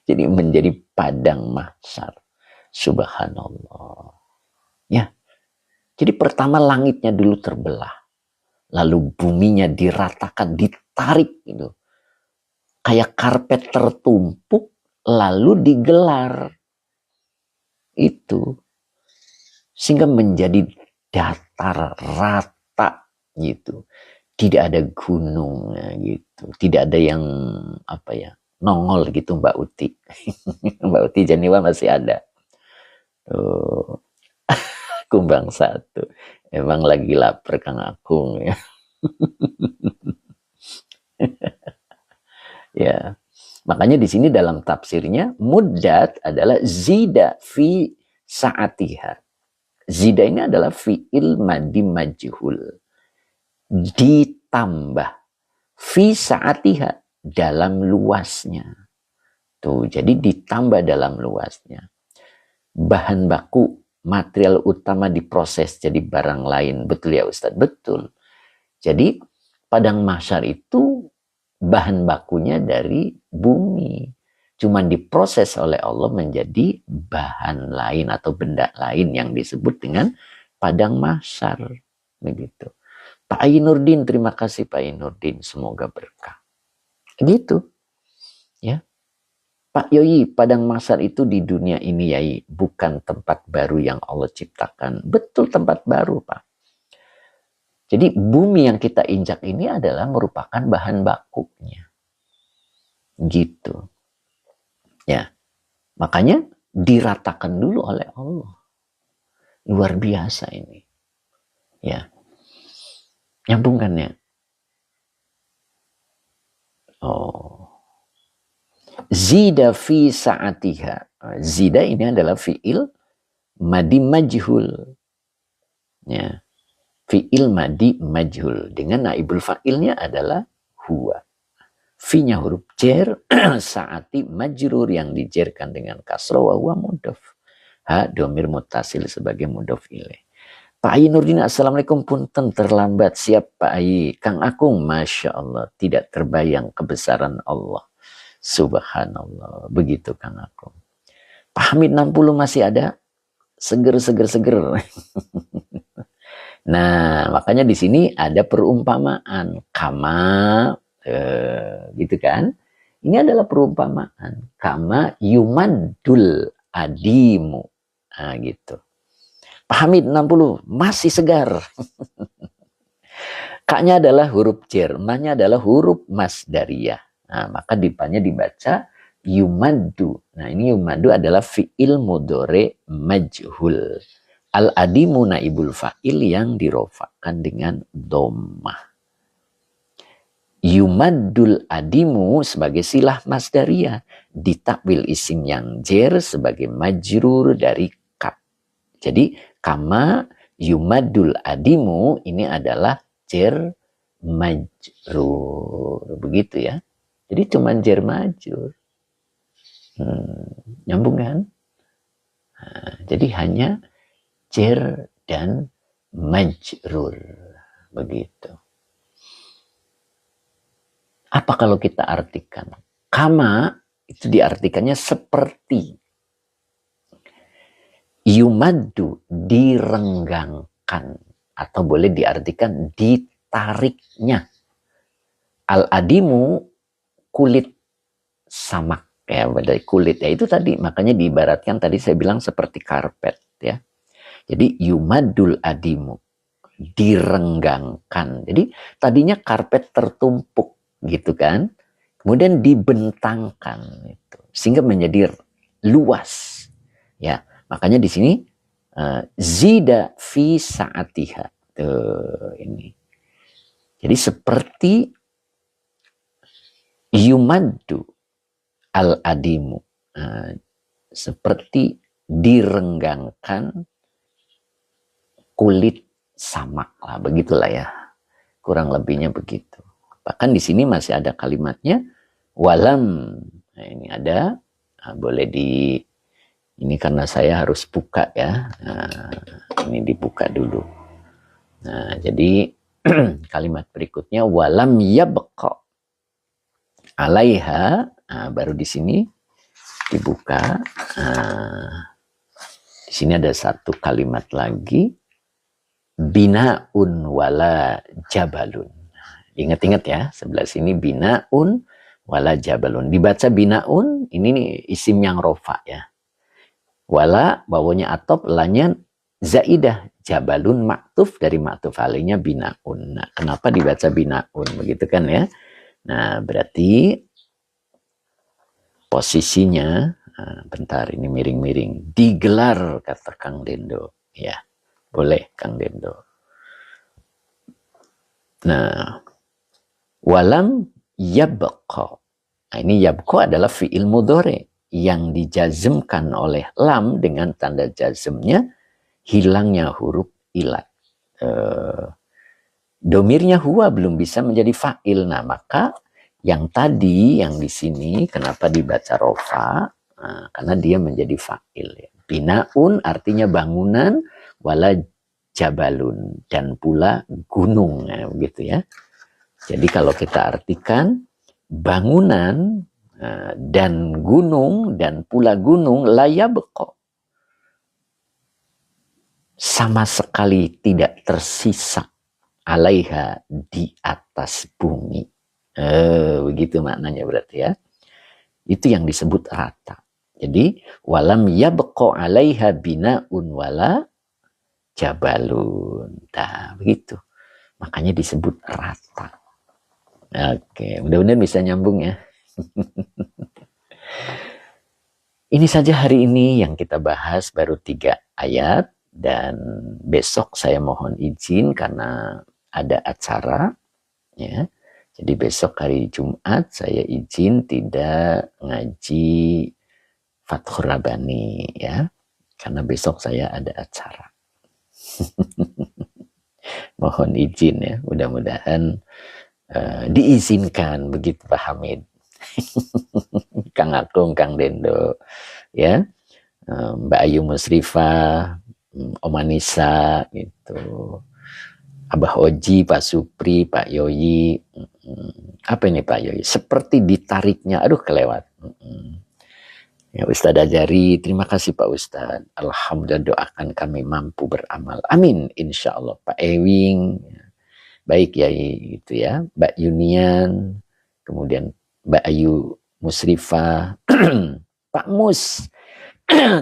Jadi menjadi padang mahsyar. Subhanallah. Ya. Jadi pertama langitnya dulu terbelah. Lalu buminya diratakan, ditarik gitu. Kayak karpet tertumpuk, lalu digelar. Itu. Sehingga menjadi datar, rata gitu. Tidak ada gunungnya gitu. Tidak ada yang apa ya, nongol gitu Mbak Uti. Mbak Uti Janiwa masih ada. Tuh. Kumbang satu. Emang lagi lapar Kang Akung ya. Ya. Makanya di sini dalam tafsirnya muddat adalah zida fi saatiha. Zida ini adalah fi'il madi majhul. Ditambah fi saatiha, dalam luasnya. Tuh, jadi ditambah dalam luasnya. Bahan baku, material utama diproses jadi barang lain. Betul ya Ustadz? Betul. Jadi padang mahsyar itu bahan bakunya dari bumi. Cuman diproses oleh Allah menjadi bahan lain atau benda lain yang disebut dengan padang mahsyar. Begitu. Pak Ainurdin, terima kasih Pak Ainurdin. Semoga berkah. Gitu. Ya. Pak Yoyi, padang mahsyar itu di dunia ini Yai, bukan tempat baru yang Allah ciptakan. Betul tempat baru Pak. Jadi bumi yang kita injak ini adalah merupakan bahan bakunya. Gitu. Ya. Makanya diratakan dulu oleh Allah. Luar biasa ini. Ya. Nyambung kan ya? Oh. Zida fi sa'atiha. Zida ini adalah fi'il madi majhul. Ya. Fi'il madi majhul. Dengan naibul fa'ilnya adalah huwa. Fi-nya huruf jer, saati majrur yang dijerkan dengan kasroh wa huwa mudhaf. Ha domir mutasil sebagai mudhaf ilaih. Pak Ai Nurdin, assalamualaikum, punten terlambat. Siap Pak Ai. Kang Akung, masya Allah, tidak terbayang kebesaran Allah. Subhanallah, begitu Kang Akung. Pak Hamid 60 masih ada, seger. Nah, makanya di sini ada perumpamaan kama, gitu kan? Ini adalah perumpamaan kama yumadul adimu, nah, gitu. Pak Hamid 60 masih segar. K-nya adalah huruf jer, ma-nya adalah huruf masdariyah. Nah, maka depannya dibaca yumadu. Nah, ini yumadu adalah fi'il mudhore majhul. Al-adimu naibul fa'il yang dirofakan dengan dhammah. Yumadul adimu sebagai silah masdariyah. Ditakwil isim yang jer sebagai majrur dari ka. Jadi, kama yumadul adimu ini adalah jer majrur. Begitu ya. Jadi cuma jer majrur. Nyambung kan? Nah, jadi hanya jer dan majrur. Begitu. Apa kalau kita artikan? Kama itu diartikannya seperti. Yumaddu direnggangkan. Atau boleh diartikan ditariknya. Al-adimu kulit samak. Ya, dari kulit. Ya itu tadi. Makanya diibaratkan tadi saya bilang seperti karpet. Ya. Jadi yumaddul adimu. Direnggangkan. Jadi tadinya karpet tertumpuk. Gitu kan. Kemudian dibentangkan. Gitu. Sehingga menjadi luas. Ya. Makanya di sini Zida fi sa'atiha. Tuh, ini. Jadi seperti yumaddu al-adimu. Seperti direnggangkan kulit samak lah, begitulah ya. Kurang lebihnya begitu. Bahkan di sini masih ada kalimatnya walam. Nah, ini ada, boleh di ini karena saya harus buka ya. Nah, ini dibuka dulu. Nah, jadi kalimat berikutnya walam yabqa alaiha. Nah, baru di sini dibuka. Nah, di sini ada satu kalimat lagi, binaun wala jabalun. Ingat-ingat ya, sebelah sini binaun wala jabalun. Dibaca binaun, ini nih isim yang rofa ya. Wala bawahnya atop, lanya zaidah, jabalun maktuf, dari maktuf alainya binaun. Nah, kenapa dibaca binaun begitu kan ya? Nah, berarti posisinya, bentar ini miring-miring, digelar kata Kang Dendo ya. Boleh Kang Dendo. Nah, walam yabqa. Nah, ini yabqa adalah fi'il mudhari yang dijazmkan oleh lam dengan tanda jazmnya hilangnya huruf ilat. Domirnya huwa belum bisa menjadi fa'il. Nah, maka yang tadi, yang di sini, kenapa dibaca rofa? Nah, karena dia menjadi fa'il. Ya. Binaun artinya bangunan, wala jabalun, dan pula gunung. Nah, begitu ya. Jadi kalau kita artikan bangunan dan gunung dan pula gunung layabqa, sama sekali tidak tersisa alaiha, di atas bumi. Begitu maknanya berarti ya. Itu yang disebut rata. Jadi walam yabqa alaiha binaun wala jabalun. Nah, begitu. Makanya disebut rata. Oke, mudah-mudahan bisa nyambung ya. Ini saja hari ini yang kita bahas, baru 3 ayat. Dan besok saya mohon izin karena ada acara ya. Jadi besok hari Jumat saya izin tidak ngaji Fathur Rabbani ya. Karena besok saya ada acara. Mohon izin ya, mudah-mudahan diizinkan begitu Pak Hamid. Kang Akung, Kang Dendo ya. Mbak Ayu Musrifah, Om Anissa gitu. Abah Oji, Pak Supri, Pak Yoyi. Apa ini Pak Yoyi? Seperti ditariknya, aduh kelewat. Ya, Ustadz Ajari, terima kasih Pak Ustadz. Alhamdulillah, doakan kami mampu beramal. Amin, insya Allah. Pak Ewing, baik ya itu ya. Mbak Yunian, kemudian Mbak Ayu Musrifah, Pak Mus.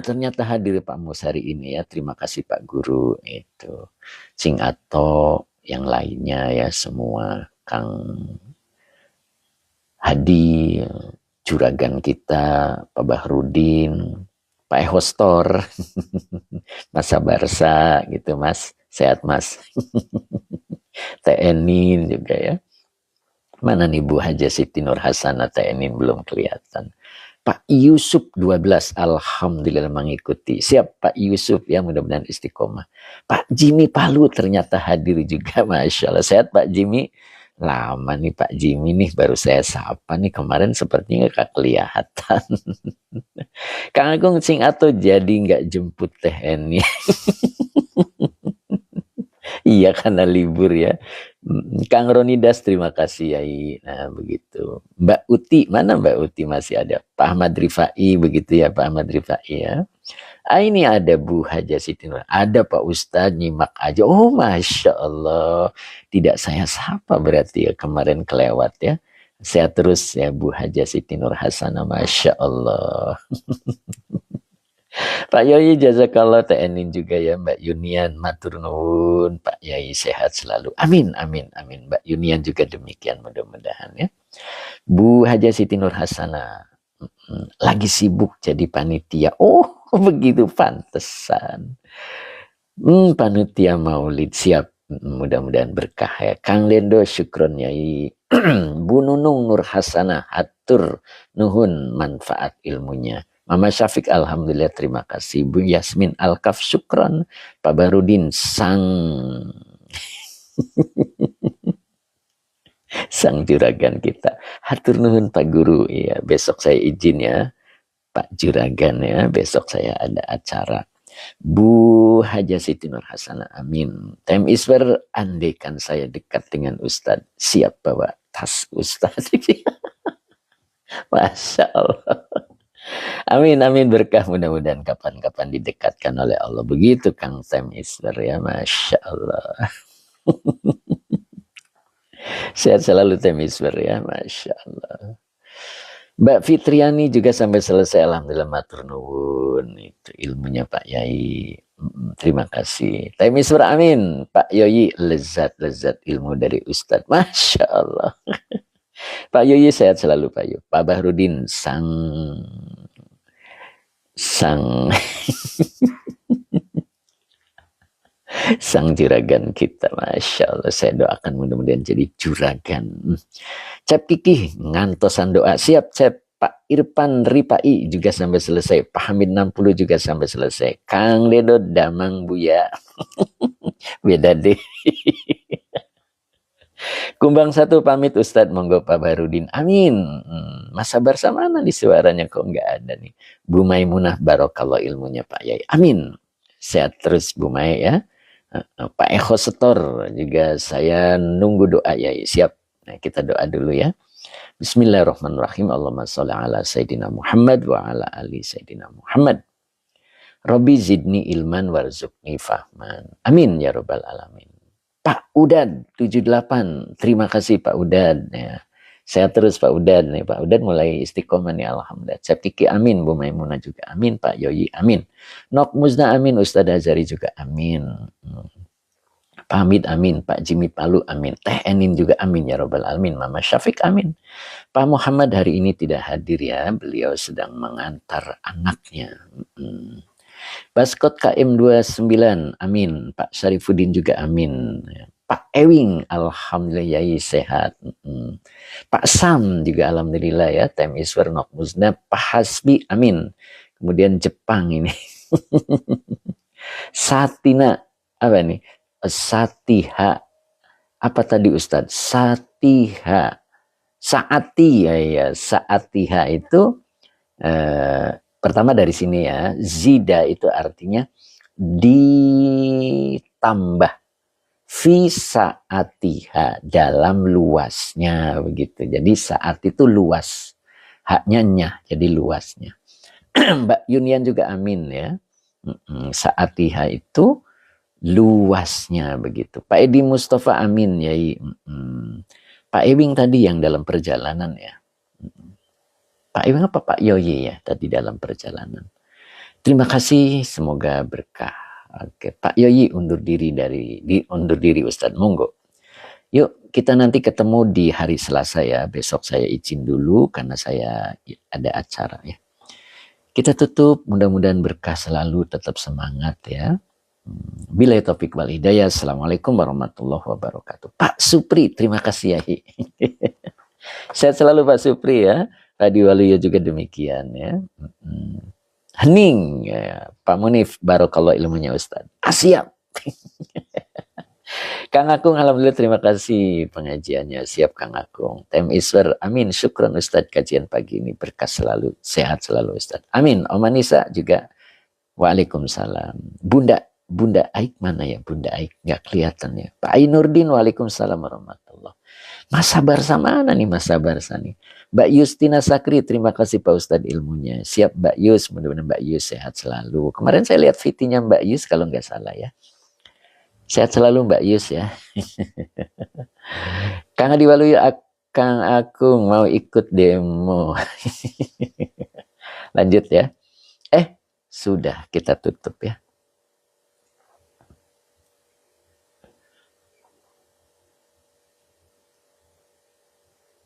Ternyata hadir Pak Mus hari ini ya. Terima kasih Pak Guru itu. Sing Ato, yang lainnya ya semua, Kang Hadi, juragan kita, Pak Bahrudin, Pak Ehostor, Mas Sabarsa gitu Mas, sehat Mas. TNI juga ya. Mana nih Bu Haja Siti Nur Hasanah, TNI belum kelihatan. Pak Yusuf 12, alhamdulillah mengikuti. Siap Pak Yusuf ya, mudah-mudahan istiqomah. Pak Jimmy Palu ternyata hadir juga, Masya Allah. Sehat Pak Jimmy? Lama nih Pak Jimmy nih, baru saya sapa nih, kemarin sepertinya gak kelihatan. Kang Agung sing atau jadi nggak jemput TNI. Iya karena libur ya. Kang Ronidas terima kasih ya. Nah begitu. Mbak Uti, mana Mbak Uti masih ada? Pak Ahmad Rifai begitu ya Pak Ahmad Rifai ya. Ini ada Bu Haja Siti Nur. Ada Pak Ustadz, nyimak aja. Oh Masya Allah. Tidak saya sapa berarti ya, kemarin kelewat ya. Saya terus ya Bu Haja Siti Nur Hasanah. Masya Allah. Pak Yai jazakallah, TNI juga ya Mbak Yunian, matur nuwun Pak Yai, sehat selalu. Amin amin amin. Mbak Yunian juga demikian, mudah-mudahan ya. Bu Haja Siti Nur Hasanah lagi sibuk jadi panitia. Oh begitu pantesan. Panitia maulid siap. Mudah-mudahan berkah ya. Kang Lendo syukron yai. Bu Nunung Nur Hasanah atur nuhun manfaat ilmunya. Mama Syafiq alhamdulillah terima kasih. Bu Yasmin Alkaf syukron. Pak Barudin sang juragan kita. Hatur nuhun Pak Guru. Ya, besok saya izin ya Pak Juragan ya. Besok saya ada acara. Bu Haja Siti Nur Hasanah, amin. Time Iswer, andaikan saya dekat dengan Ustadz, siap bawa tas Ustadz. Masya Allah. Amin, amin berkah. Mudah-mudahan kapan-kapan didekatkan oleh Allah. Begitu Kang Time Iswer ya, Masya Allah. Sehat selalu Time Iswer ya, Masya Allah. Mbak Fitriani juga sampai selesai, alhamdulillah matur nuwun. Itu ilmunya Pak Yai. Terima kasih. Time Iswer amin. Pak Yoyi lezat ilmu dari Ustadz. Masya Allah. Pak Yoyi sehat selalu Pak Yoyi. Pak Bahrudin sang juragan kita. Masya Allah. Saya doakan mudah-mudahan jadi juragan. Cep Kiki ngantosan doa. Siap Cep. Pak Irfan Ripai juga sampai selesai. Pak Hamid 60 juga sampai selesai. Kang Dedo Damang Buya. Beda deh. Kumbang 1 pamit Ustadz, monggo Pak Barudin. Amin. Masa Barsa mana nih suaranya kok nggak ada nih. Bu Maimunah barokallah ilmunya Pak Yai. Amin. Sehat terus Bu Mai ya. Pak Eko Setor juga saya nunggu doa Yai. Siap. Nah, kita doa dulu ya. Bismillahirrahmanirrahim. Allahumma sholli ala Sayyidina Muhammad wa ala ali Sayyidina Muhammad. Rabbi zidni ilman warzuqni fahman. Amin ya rabbal alamin. Pak Udad 78. Terima kasih Pak Udad ya. Saya terus Pak Udad nih. Pak Udad mulai istiqomah nih alhamdulillah. Septiki amin. Bu Maimunah juga amin. Pak Yoyi amin. Nok Muzna amin. Ustadz Azari juga amin. Pak Hamid amin, Pak Jimmy Palu amin, Teh Enin juga amin ya robbal alamin, Mama Syafiq amin. Pak Muhammad hari ini tidak hadir ya, beliau sedang mengantar anaknya. Baskot KM 29 amin, Pak Syarifuddin juga amin. Pak Ewing alhamdulillah yai sehat. Pak Sam juga alhamdulillah ya, Time Iswer Nok Musna. Pak Hasbi amin. Kemudian Jepang ini. Satina apa nih? Satiha. Apa tadi Ustadz? Satiha. Saati ya. Saatiha itu pertama dari sini ya. Zida itu artinya ditambah. Fi saatiha, dalam luasnya begitu. Jadi saat itu luas. Haknya nyah, jadi luasnya. Mbak Yunian juga amin ya. Saatiha itu luasnya begitu. Pak Edi Mustafa amin ya. Pak Ewing tadi yang dalam perjalanan ya. Pak Ewing apa Pak Yoyi ya tadi dalam perjalanan. Terima kasih, semoga berkah. Oke, Pak Yoyi undur diri Ustadz, monggo. Yuk kita nanti ketemu di hari Selasa ya. Besok saya izin dulu karena saya ada acara ya. Kita tutup, mudah-mudahan berkah selalu, tetap semangat ya. Billahi taufik wal hidayah. Assalamualaikum warahmatullahi wabarakatuh. Pak Supri, terima kasih ya. Sehat selalu Pak Supri ya. Pak Diwaluyo juga demikian ya. Hening ya. Pak Munif, barokallah ilmunya Ustadz. Siap. Kang Akung, alhamdulillah terima kasih pengajiannya. Siap Kang Akung. Time Iswer, amin. Syukran Ustadz kajian pagi ini. Berkah selalu, sehat selalu Ustadz. Amin. Om Anissa juga. Waalaikumsalam. Bunda Aik mana ya? Bunda Aik nggak kelihatan ya. Pak Ainurdin, waalaikumsalam warahmatullah. Mas Sabarsa mana nih Mas Sabarsa nih? Mbak Yustina Sakri, terima kasih Pak Ustadz ilmunya. Siap Mbak Yus, mudah-mudahan Mbak Yus sehat selalu. Kemarin saya lihat VT-nya Mbak Yus kalau nggak salah ya. Sehat selalu Mbak Yus ya. Kang Adi Waluyo, Kang Akung mau ikut demo. Lanjut ya. Sudah kita tutup ya.